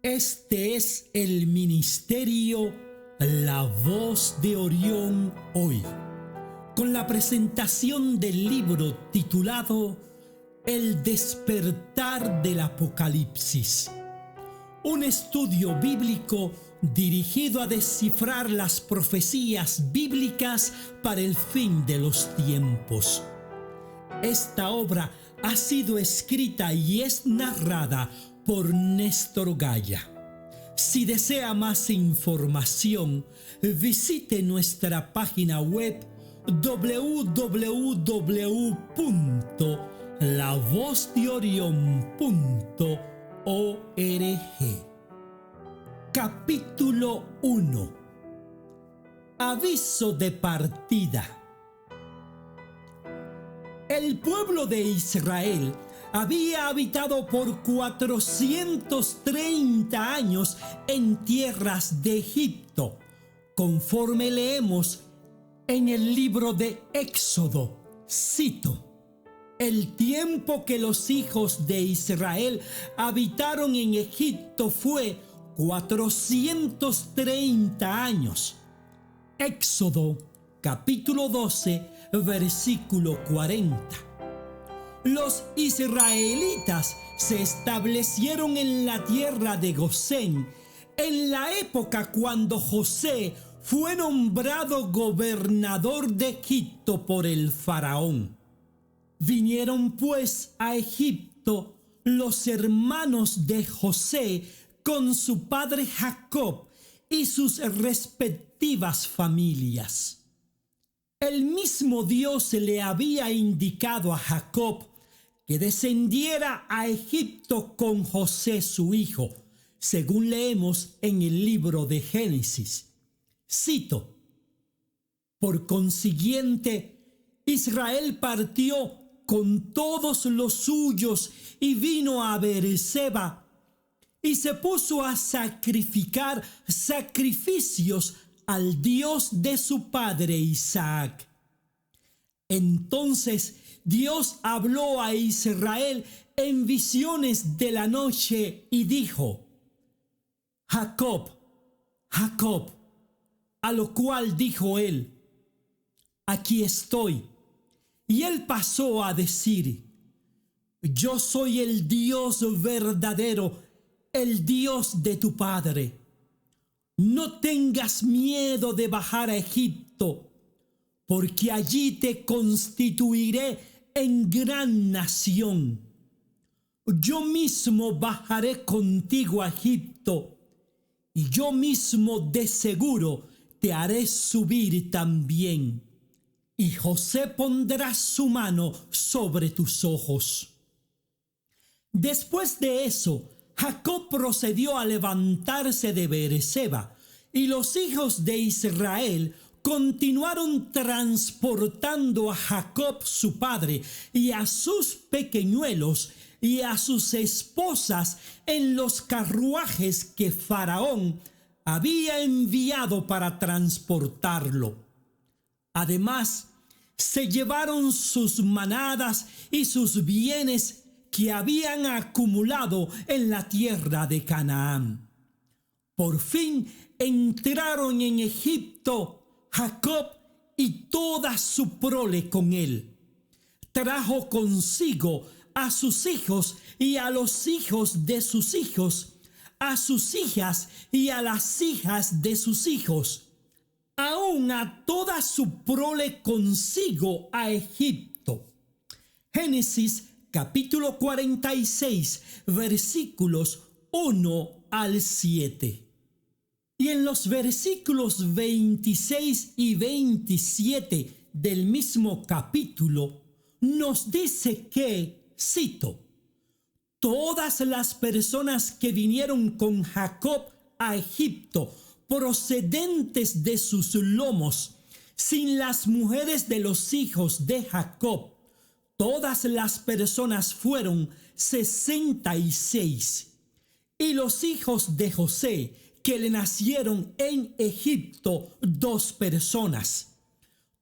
Este es el ministerio La Voz de Orión hoy, con la presentación del libro titulado El despertar del Apocalipsis, un estudio bíblico dirigido a descifrar las profecías bíblicas para el fin de los tiempos. Esta obra ha sido escrita y es narrada por Néstor Gaya. Si desea más información, visite nuestra página web www.lavozdeorion.org. Capítulo 1. Aviso de partida. El pueblo de Israel había habitado por 430 años en tierras de Egipto, conforme leemos en el libro de Éxodo. Cito: el tiempo que los hijos de Israel habitaron en Egipto fue 430 años. Éxodo capítulo 12, versículo 40. Los israelitas se establecieron en la tierra de Gosén en la época cuando José fue nombrado gobernador de Egipto por el faraón. Vinieron pues a Egipto los hermanos de José con su padre Jacob y sus respectivas familias. El mismo Dios le había indicado a Jacob que descendiera a Egipto con José su hijo, según leemos en el libro de Génesis. Cito: por consiguiente, Israel partió con todos los suyos y vino a Beerseba y se puso a sacrificar sacrificios al Dios de su padre Isaac. Entonces Dios habló a Israel en visiones de la noche y dijo: Jacob, Jacob. A lo cual dijo él: aquí estoy. Y él pasó a decir: yo soy el Dios verdadero, el Dios de tu padre. No tengas miedo de bajar a Egipto, porque allí te constituiré en gran nación. Yo mismo bajaré contigo a Egipto, y yo mismo de seguro te haré subir también. Y José pondrá su mano sobre tus ojos. Después de eso, Jacob procedió a levantarse de Beerseba, y los hijos de Israel continuaron transportando a Jacob su padre y a sus pequeñuelos y a sus esposas en los carruajes que Faraón había enviado para transportarlo. Además, se llevaron sus manadas y sus bienes que habían acumulado en la tierra de Canaán. Por fin entraron en Egipto Jacob y toda su prole con él. Trajo consigo a sus hijos y a los hijos de sus hijos, a sus hijas y a las hijas de sus hijos, aun a toda su prole consigo a Egipto. Génesis capítulo 46, versículos 1 al 7. Y en los versículos 26 y 27 del mismo capítulo nos dice que, cito: todas las personas que vinieron con Jacob a Egipto procedentes de sus lomos, sin las mujeres de los hijos de Jacob, todas las personas fueron 66. Y los hijos de José que le nacieron en Egipto, 2 personas.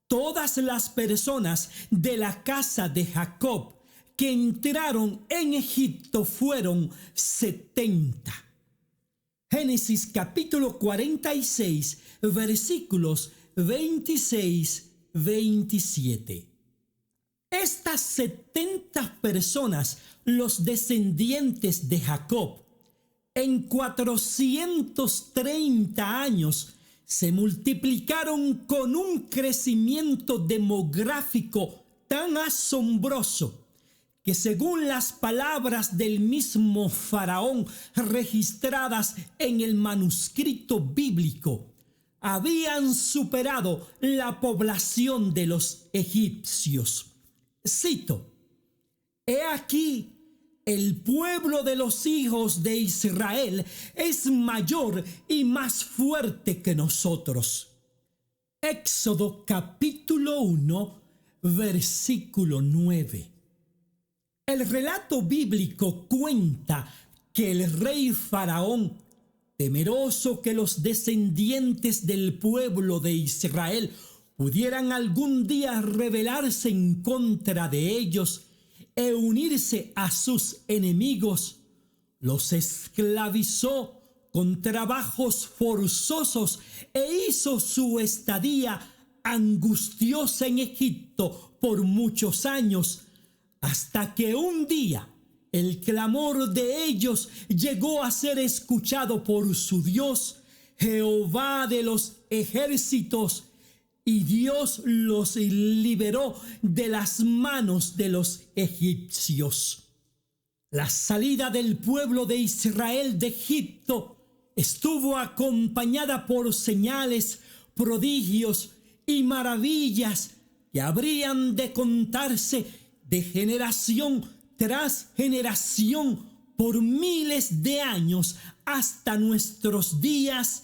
Todas las personas de la casa de Jacob que entraron en Egipto fueron 70. Génesis capítulo 46, versículos 26-27. Estas 70 personas, los descendientes de Jacob, en 430 años se multiplicaron con un crecimiento demográfico tan asombroso que, según las palabras del mismo Faraón registradas en el manuscrito bíblico, habían superado la población de los egipcios. Cito: «He aquí, el pueblo de los hijos de Israel es mayor y más fuerte que nosotros». Éxodo capítulo 1, versículo 9. El relato bíblico cuenta que el rey Faraón, temeroso que los descendientes del pueblo de Israel pudieran algún día rebelarse en contra de ellos e unirse a sus enemigos, los esclavizó con trabajos forzosos e hizo su estadía angustiosa en Egipto por muchos años, hasta que un día el clamor de ellos llegó a ser escuchado por su Dios, Jehová de los ejércitos, y Dios los liberó de las manos de los egipcios. La salida del pueblo de Israel de Egipto estuvo acompañada por señales, prodigios y maravillas que habrían de contarse de generación tras generación por miles de años hasta nuestros días,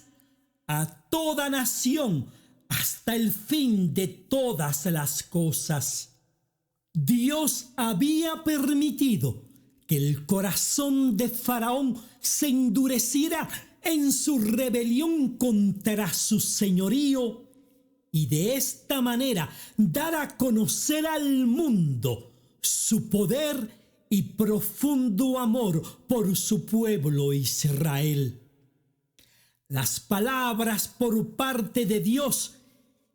a toda nación, hasta el fin de todas las cosas. Dios había permitido que el corazón de Faraón se endureciera en su rebelión contra su señorío, y de esta manera dar a conocer al mundo su poder y profundo amor por su pueblo Israel. Las palabras por parte de Dios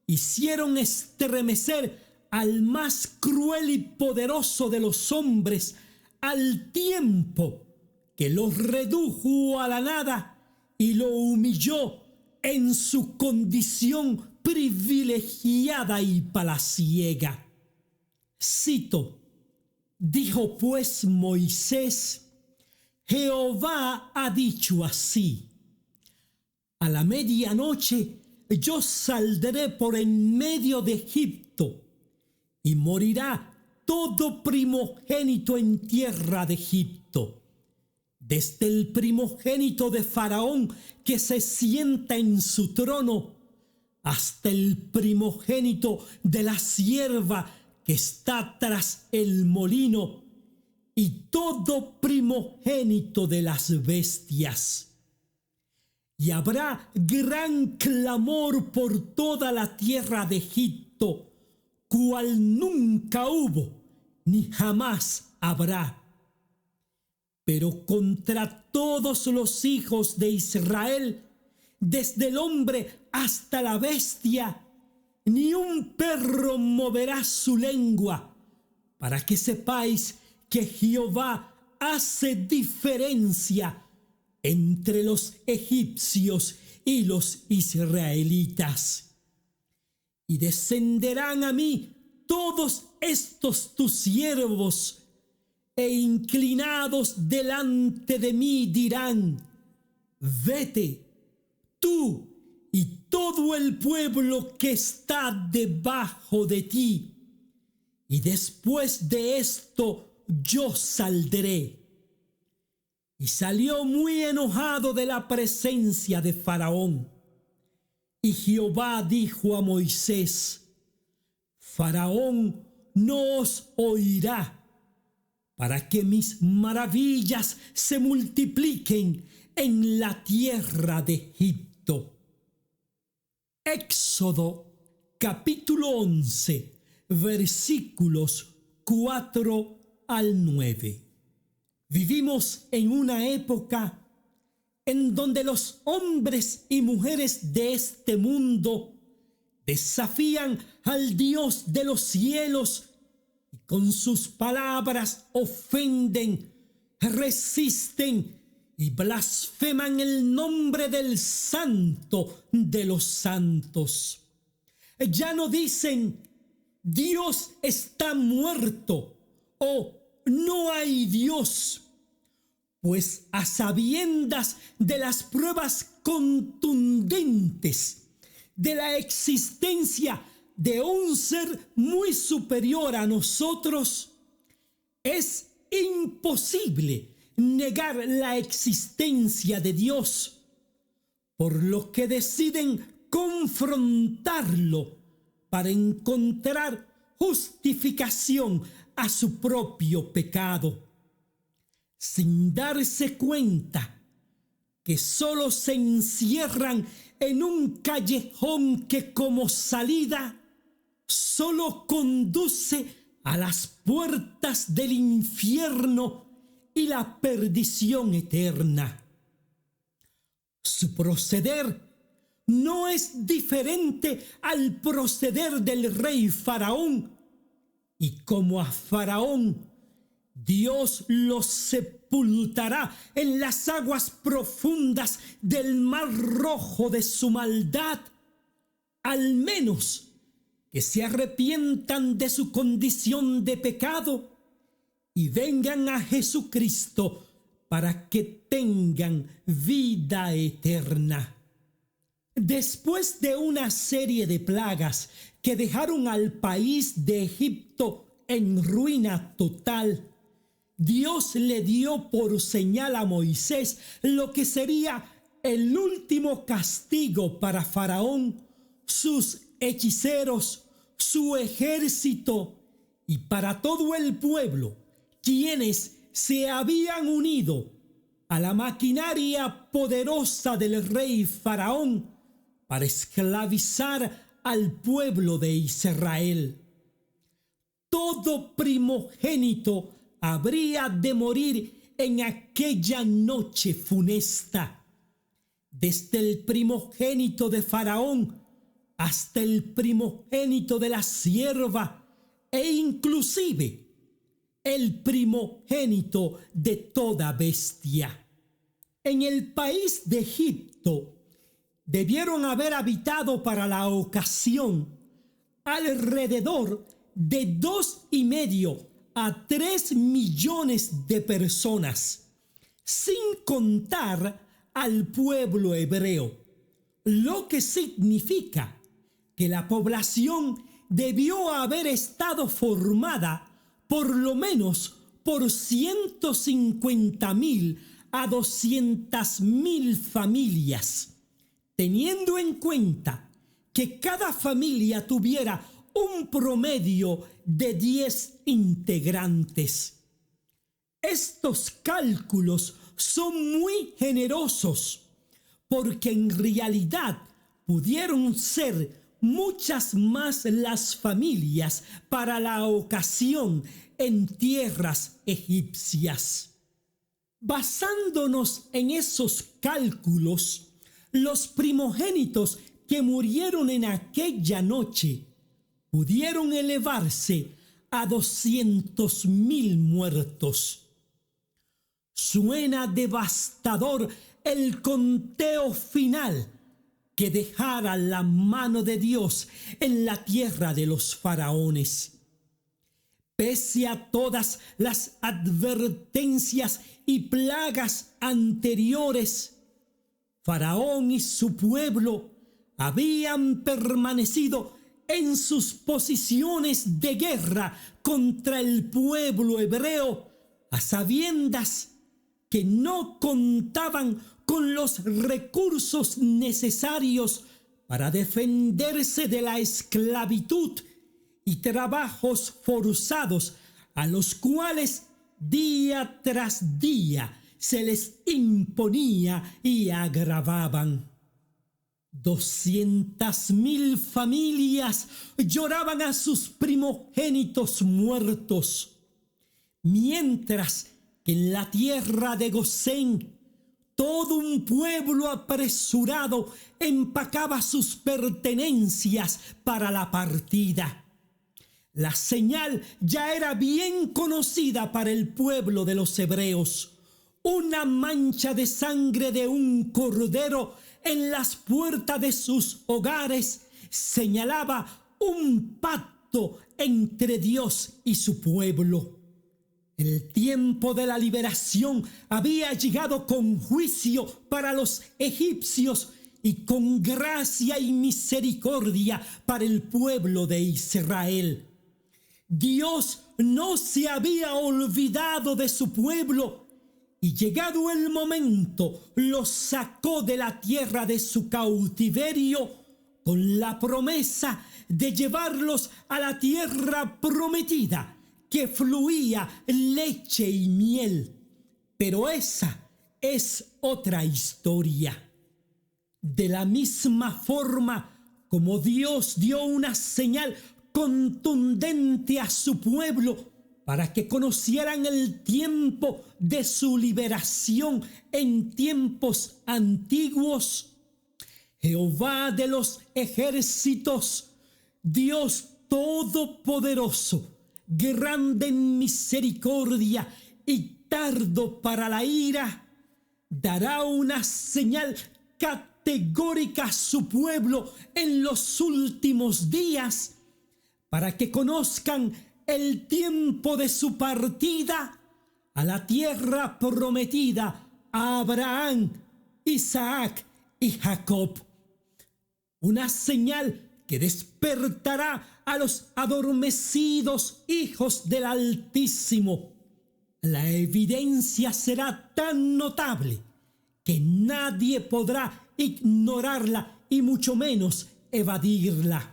hicieron estremecer al más cruel y poderoso de los hombres, al tiempo que lo redujo a la nada y lo humilló en su condición privilegiada y palaciega. Cito: «Dijo pues Moisés: Jehová ha dicho así: a la medianoche yo saldré por en medio de Egipto, y morirá todo primogénito en tierra de Egipto, desde el primogénito de Faraón que se sienta en su trono, hasta el primogénito de la sierva que está tras el molino, y todo primogénito de las bestias. Y habrá gran clamor por toda la tierra de Egipto, cual nunca hubo ni jamás habrá. Pero contra todos los hijos de Israel, desde el hombre hasta la bestia, ni un perro moverá su lengua, para que sepáis que Jehová hace diferencia entre los egipcios y los israelitas. Y descenderán a mí todos estos tus siervos, e inclinados delante de mí dirán: vete, tú y todo el pueblo que está debajo de ti, y después de esto yo saldré. Y salió muy enojado de la presencia de Faraón. Y Jehová dijo a Moisés: Faraón no os oirá, para que mis maravillas se multipliquen en la tierra de Egipto. Éxodo capítulo 11, versículos 4 al 9. Vivimos en una época en donde los hombres y mujeres de este mundo desafían al Dios de los cielos y con sus palabras ofenden, resisten y blasfeman el nombre del Santo de los santos. Ya no dicen Dios está muerto o no hay Dios, pues a sabiendas de las pruebas contundentes de la existencia de un ser muy superior a nosotros, es imposible negar la existencia de Dios, por lo que deciden confrontarlo para encontrar justificación a su propio pecado, sin darse cuenta que solo se encierran en un callejón que como salida solo conduce a las puertas del infierno y la perdición eterna. Su proceder no es diferente al proceder del rey Faraón, y como a Faraón Dios los sepultará en las aguas profundas del mar rojo de su maldad, al menos que se arrepientan de su condición de pecado y vengan a Jesucristo para que tengan vida eterna. Después de una serie de plagas que dejaron al país de Egipto en ruina total, Dios le dio por señal a Moisés lo que sería el último castigo para Faraón, sus hechiceros, su ejército y para todo el pueblo, quienes se habían unido a la maquinaria poderosa del rey Faraón para esclavizar al pueblo de Israel. Todo primogénito habría de morir en aquella noche funesta, desde el primogénito de Faraón hasta el primogénito de la sierva e inclusive el primogénito de toda bestia. En el país de Egipto debieron haber habitado para la ocasión alrededor de 2,5 a 3 millones de personas, sin contar al pueblo hebreo, lo que significa que la población debió haber estado formada por lo menos por 150,000 a 200,000 familias, teniendo en cuenta que cada familia tuviera un promedio de 10 integrantes. Estos cálculos son muy generosos, porque en realidad pudieron ser muchas más las familias para la ocasión en tierras egipcias. Basándonos en esos cálculos, los primogénitos que murieron en aquella noche pudieron elevarse a 200,000 muertos. Suena devastador el conteo final que dejara la mano de Dios en la tierra de los faraones. Pese a todas las advertencias y plagas anteriores, Faraón y su pueblo habían permanecido en sus posiciones de guerra contra el pueblo hebreo, a sabiendas que no contaban con los recursos necesarios para defenderse de la esclavitud y trabajos forzados a los cuales día tras día se les imponía y agravaban. 200,000 familias lloraban a sus primogénitos muertos, mientras que en la tierra de Gosén Todo un pueblo apresurado empacaba sus pertenencias para la partida. La señal ya era bien conocida para el pueblo de los hebreos. Una mancha de sangre de un cordero en las puertas de sus hogares señalaba un pacto entre Dios y su pueblo. El tiempo de la liberación había llegado con juicio para los egipcios y con gracia y misericordia para el pueblo de Israel. Dios no se había olvidado de su pueblo y llegado el momento los sacó de la tierra de su cautiverio con la promesa de llevarlos a la tierra prometida, que fluía leche y miel. Pero esa es otra historia. De la misma forma como Dios dio una señal contundente a su pueblo para que conocieran el tiempo de su liberación en tiempos antiguos, Jehová de los ejércitos, Dios todopoderoso, grande en misericordia y tardo para la ira, dará una señal categórica a su pueblo en los últimos días para que conozcan el tiempo de su partida a la tierra prometida a Abraham, Isaac y Jacob. Una señal que despertará a los adormecidos hijos del Altísimo. La evidencia será tan notable que nadie podrá ignorarla y mucho menos evadirla.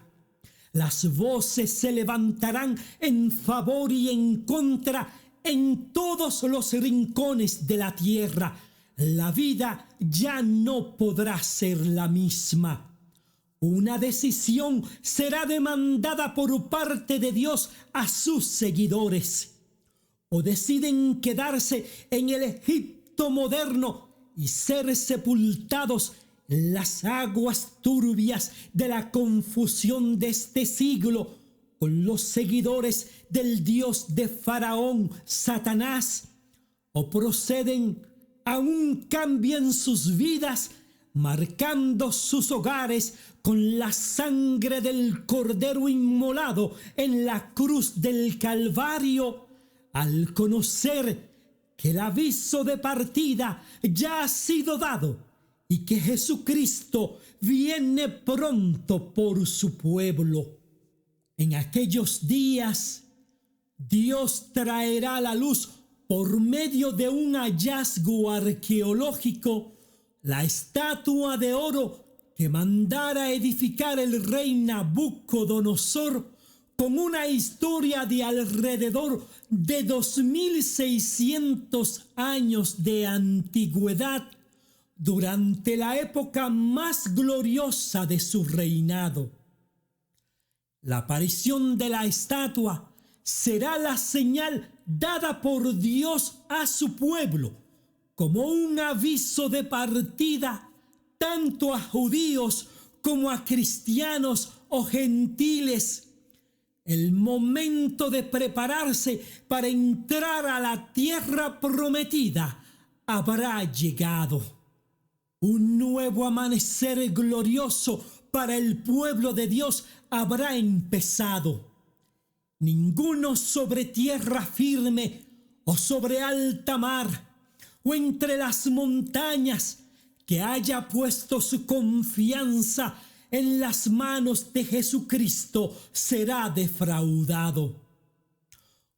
Las voces se levantarán en favor y en contra en todos los rincones de la tierra. La vida ya no podrá ser la misma. Una decisión será demandada por parte de Dios a sus seguidores. O deciden quedarse en el Egipto moderno y ser sepultados en las aguas turbias de la confusión de este siglo con los seguidores del Dios de Faraón, Satanás, o proceden a un cambio en sus vidas, marcando sus hogares con la sangre del Cordero inmolado en la cruz del Calvario, al conocer que el aviso de partida ya ha sido dado y que Jesucristo viene pronto por su pueblo. En aquellos días, Dios traerá a la luz por medio de un hallazgo arqueológico la estatua de oro que mandara edificar el rey Nabucodonosor, con una historia de alrededor de 2600 años de antigüedad, durante la época más gloriosa de su reinado. La aparición de la estatua será la señal dada por Dios a su pueblo como un aviso de partida tanto a judíos como a cristianos o gentiles. El momento de prepararse para entrar a la tierra prometida habrá llegado. Un nuevo amanecer glorioso para el pueblo de Dios habrá empezado. Ninguno sobre tierra firme o sobre alta mar o entre las montañas que haya puesto su confianza en las manos de Jesucristo será defraudado.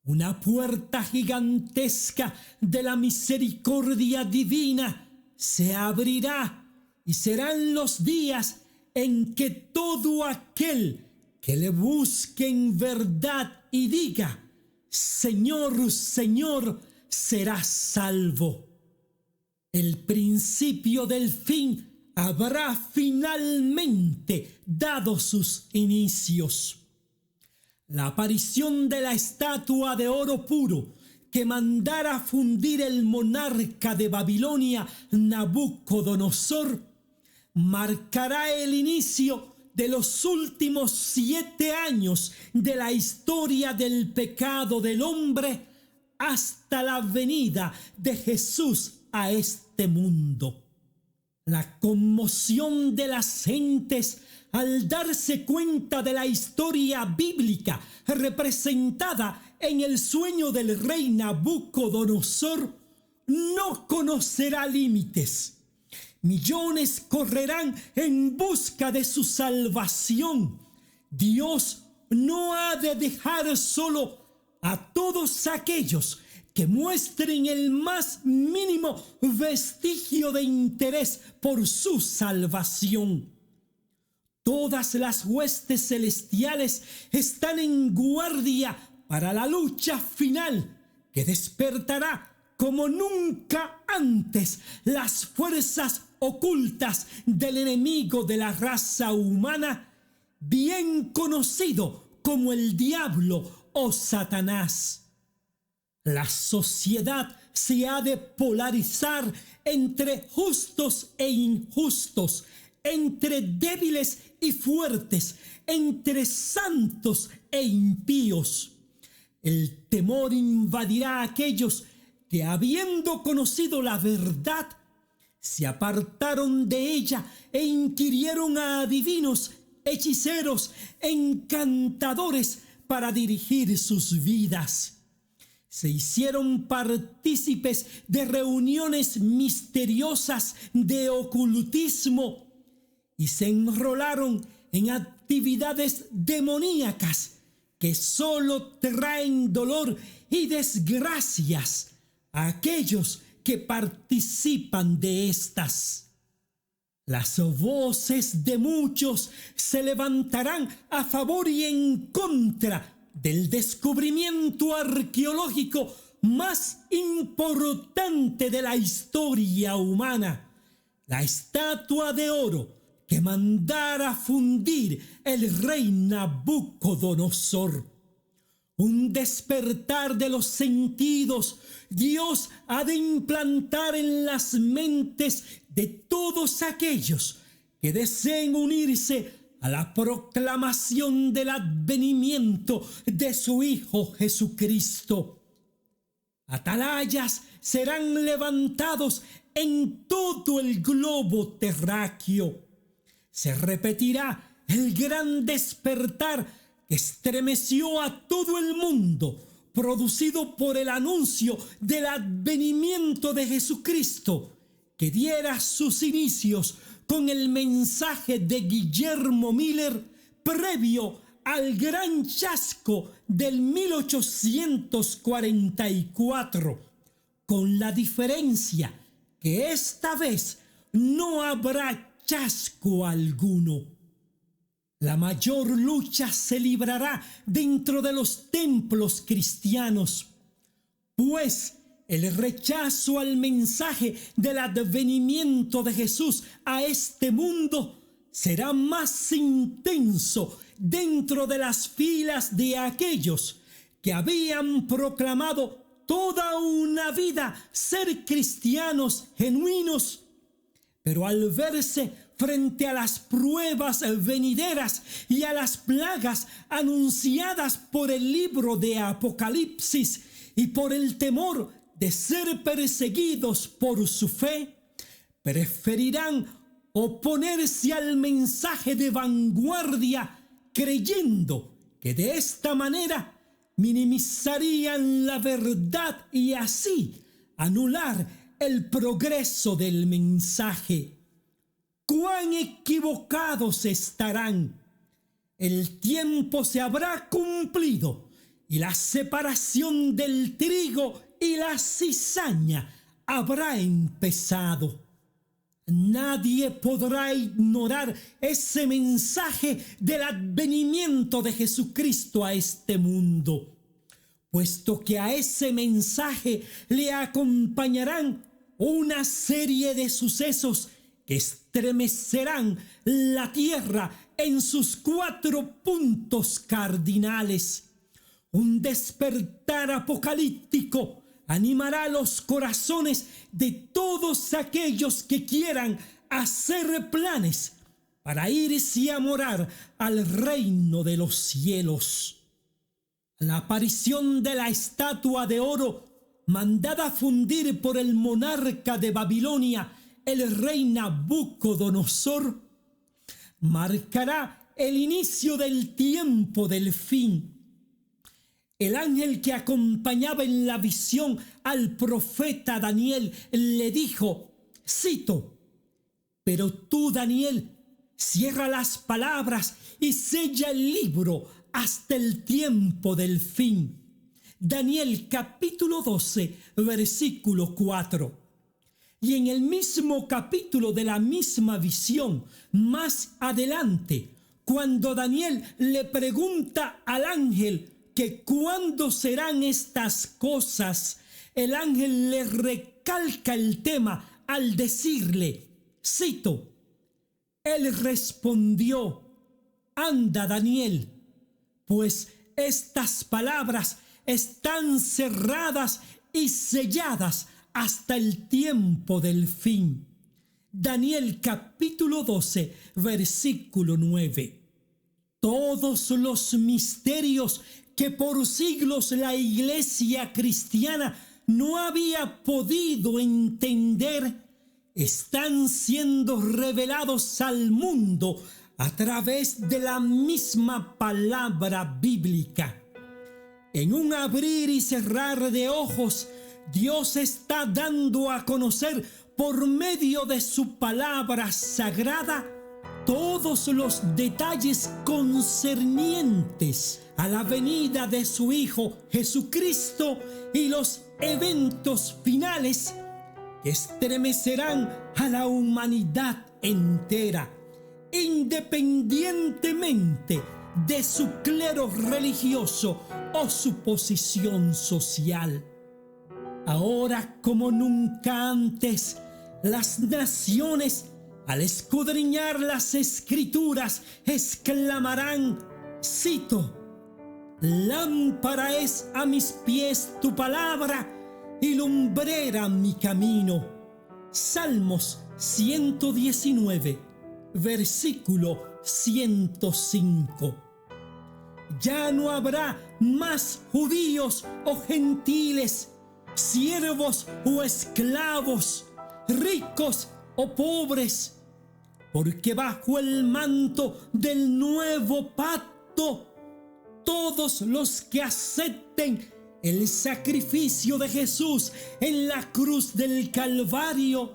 Una puerta gigantesca de la misericordia divina se abrirá y serán los días en que todo aquel que le busque en verdad y diga: Señor, Señor, será salvo. El principio del fin habrá finalmente dado sus inicios. La aparición de la estatua de oro puro que mandara fundir el monarca de Babilonia, Nabucodonosor, marcará el inicio de los últimos 7 años de la historia del pecado del hombre hasta la venida de Jesús a este mundo. La conmoción de las gentes al darse cuenta de la historia bíblica representada en el sueño del rey Nabucodonosor no conocerá límites. Millones correrán en busca de su salvación. Dios no ha de dejar solo a todos aquellos que muestren el más mínimo vestigio de interés por su salvación. Todas las huestes celestiales están en guardia para la lucha final que despertará como nunca antes las fuerzas ocultas del enemigo de la raza humana, bien conocido como el diablo o Satanás. La sociedad se ha de polarizar entre justos e injustos, entre débiles y fuertes, entre santos e impíos. El temor invadirá a aquellos que, habiendo conocido la verdad, se apartaron de ella e inquirieron a adivinos, hechiceros, encantadores para dirigir sus vidas. Se hicieron partícipes de reuniones misteriosas de ocultismo y se enrolaron en actividades demoníacas que solo traen dolor y desgracias a aquellos que participan de estas. Las voces de muchos se levantarán a favor y en contra del descubrimiento arqueológico más importante de la historia humana, la estatua de oro que mandara fundir el rey Nabucodonosor. Un despertar de los sentidos Dios ha de implantar en las mentes de todos aquellos que deseen unirse a la proclamación del advenimiento de su Hijo Jesucristo. Atalayas serán levantados en todo el globo terráqueo. Se repetirá el gran despertar que estremeció a todo el mundo, producido por el anuncio del advenimiento de Jesucristo, que diera sus inicios con el mensaje de Guillermo Miller previo al gran chasco del 1844, con la diferencia que esta vez no habrá chasco alguno. La mayor lucha se librará dentro de los templos cristianos, pues el rechazo al mensaje del advenimiento de Jesús a este mundo será más intenso dentro de las filas de aquellos que habían proclamado toda una vida ser cristianos genuinos, pero al verse frente a las pruebas venideras y a las plagas anunciadas por el libro de Apocalipsis y por el temor de ser perseguidos por su fe, preferirán oponerse al mensaje de vanguardia, creyendo que de esta manera minimizarían la verdad y así anular el progreso del mensaje. ¡Cuán equivocados estarán! El tiempo se habrá cumplido y la separación del trigo y la cizaña habrá empezado. Nadie podrá ignorar ese mensaje del advenimiento de Jesucristo a este mundo, puesto que a ese mensaje le acompañarán una serie de sucesos que estremecerán la tierra en sus 4 puntos cardinales. Un despertar apocalíptico animará los corazones de todos aquellos que quieran hacer planes para irse a morar al reino de los cielos. La aparición de la estatua de oro mandada a fundir por el monarca de Babilonia, el rey Nabucodonosor, marcará el inicio del tiempo del fin. El ángel que acompañaba en la visión al profeta Daniel le dijo, cito, pero tú, Daniel, cierra las palabras y sella el libro hasta el tiempo del fin. Daniel capítulo 12, versículo 4. Y en el mismo capítulo de la misma visión, más adelante, cuando Daniel le pregunta al ángel que cuándo serán estas cosas, el ángel le recalca el tema al decirle, cito, él respondió, anda, Daniel, pues estas palabras están cerradas y selladas hasta el tiempo del fin. Daniel capítulo 12, versículo 9. Todos los misterios que por siglos la iglesia cristiana no había podido entender están siendo revelados al mundo a través de la misma palabra bíblica. En un abrir y cerrar de ojos, Dios está dando a conocer por medio de su palabra sagrada todos los detalles concernientes a la venida de su Hijo Jesucristo y los eventos finales que estremecerán a la humanidad entera, independientemente de su clero religioso o su posición social. Ahora como nunca antes, las naciones, al escudriñar las Escrituras, exclamarán, cito, lámpara es a mis pies tu palabra y lumbrera mi camino. Salmos 119, versículo 105. Ya no habrá más judíos o gentiles, siervos o esclavos, ricos o pobres, porque bajo el manto del nuevo pacto, todos los que acepten el sacrificio de Jesús en la cruz del Calvario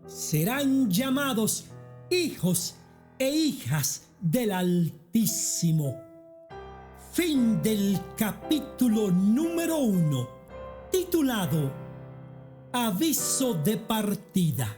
serán llamados hijos e hijas del Altísimo. Fin del capítulo número 1, titulado Aviso de partida.